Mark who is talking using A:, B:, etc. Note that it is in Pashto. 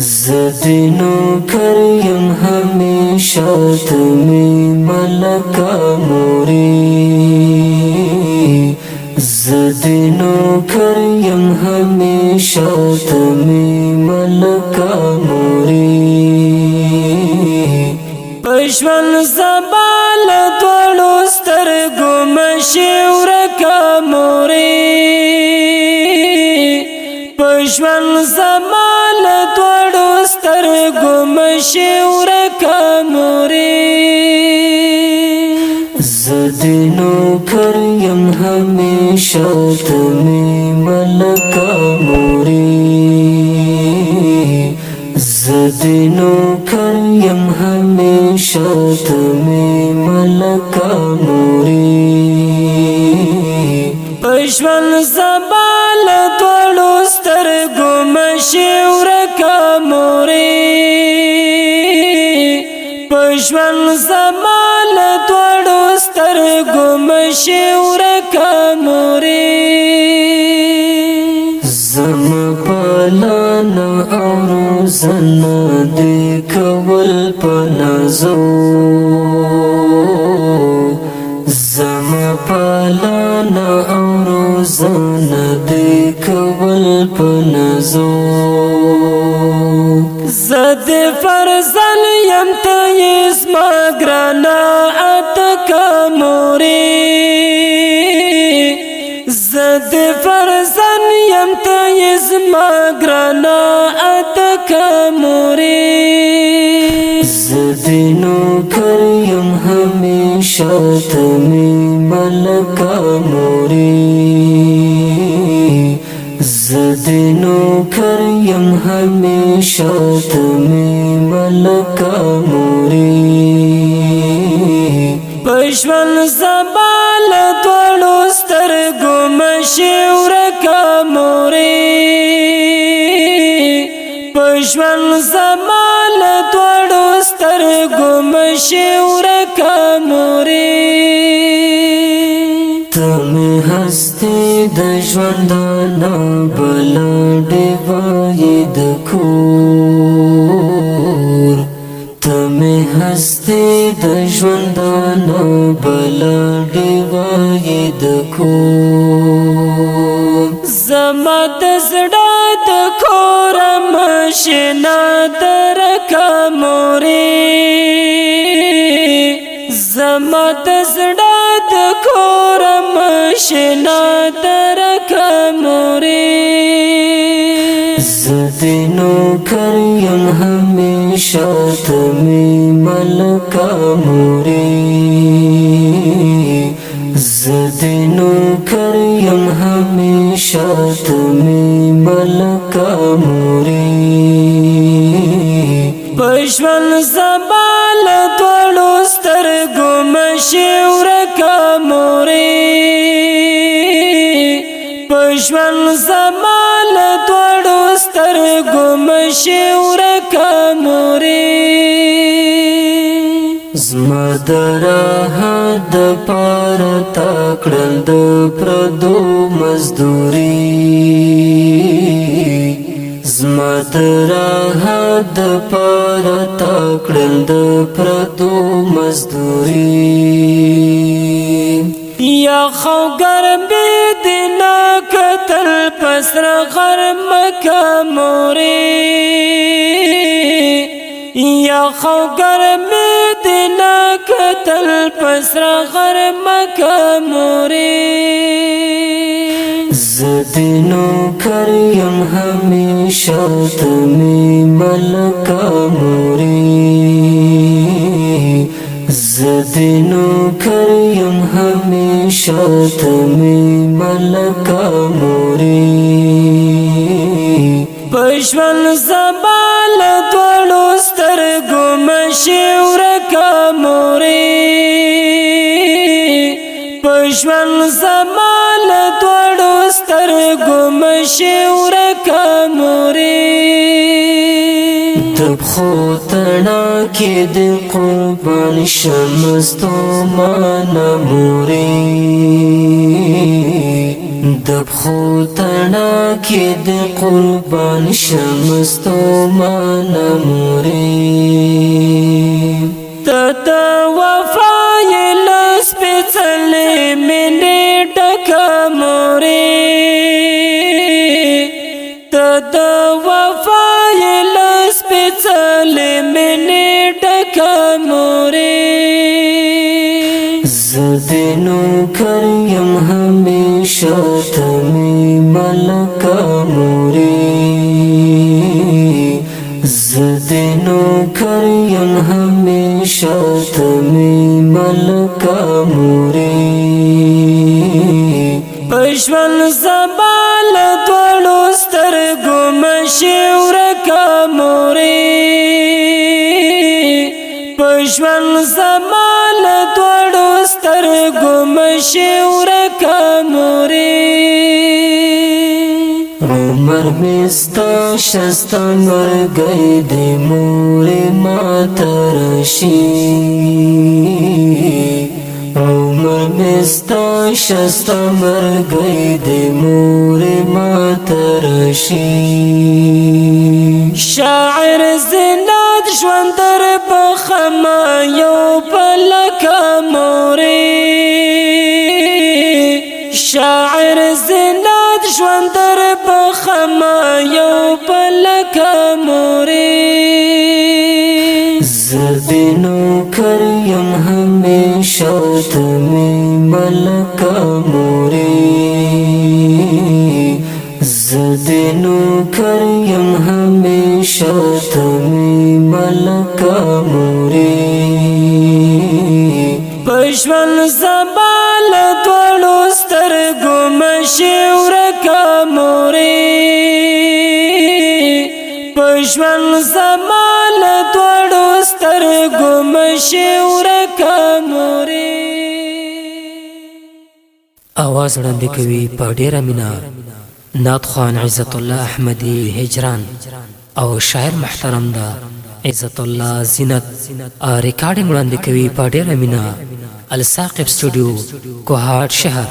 A: زدینو کریم ہمیشہ تمی ملکہ موری زدینو کریم ہمیشہ تمی ملکہ موری پشول زبال دوڑو سترگو مشورکا موری پشول زبال دوڑو سترگو مشورکا موری زدینو کریم ہمیشہ تمی ملکہ موری زدینو کریم ہمیشہ تمی ملکہ موری پشول زبال دوڑو سترگو مشورکا موری پشول زبال دوڑو سترگو مشورکا موری زم پالانا اورو زن دیکھول پنازو زم پالانا اورو زن دیکھول پنازو زد فرزل یم تیز مگرانا اتکا موری زد فرزن یم تیز مگرانا اتکا موری زدینو کریم ہمیشہ تمی ملکہ موری زدینو کریم ہمیشہ تمی ملکہ موری پشول زبال دوڑو سترگو مشورکا موری پشول زبال دوڑو سترگو مشورکا موری تمی ہستی د ژوندانه بله ډیوایې د کور تمی هستی د ژوندانه بله ډیوایې د کور زما د زړه د کوره مشنه درکه مورې زما د زړه د کوره مشنه درکه مورې زدینو کریم ہمیشہ تمی ملکہ موری زدینو کریم ہمیشہ تمی ملکہ موری پشول زبال دوڑو سترگو مشورکا موری پشول زبال دوڑو سترگو مشورکا موری زما دراها د پاره تاکړل د پردو مزدوري زما دراها د پاره تاکړل د پردو مزدوري یا خوګر بيدنا قتل پسر غر مکه موري یا خوګر بيدنا قتل پسر غر مکه موري زدینو کریم ہمیشہ تمی ملکہ موری زدینو کریم ہمیشہ تمی ملکہ موری پشول زبال دوڑو سترگو مشورکا موری پشول زبال دوڑو سترگو مشورکا موری دبخو تنا کی دی قربان شمستو مانا موری دبخو تنا کې د قربان شمستو مانا مورې تدا وفای لس پڅلې منې ټکا مورې تدا وفای لس پڅلې منې ټکا مورې زدنو کریم ہمیشہ تمی ملکا موری زدنو کریم ہمیشہ تمی ملکا موری پشول زبال دوڑو سترگو مشورکا موری پشول زبال دوڑو سترگو مشورکا موری عمر مستا شستا مرگئی دی موری ماترشی عمر مستا شستا مرگئی دی موری ماترشی شاعر زناد شوندر بخما یو پلکا موری شاعر زناد شوندر بخما یو پلکا موری زدنو کریم ہمیشہ تمی ملکا موری زدنو کریم ہمیشہ تمی ملکا موری پشول زبال دوڑو سترگو مشورکا موری پشول زبال دوڑو سترگو مشورکا موری
B: आवाज وړاندې کوي په ډیره مینا نعت خوان عزت الله احمدی هجران او شاعر محترم دا عزت الله زینت ریکارډینګ وړاندې کوي په ډیره مینا الساقب سټوډیو کوهاټ شهر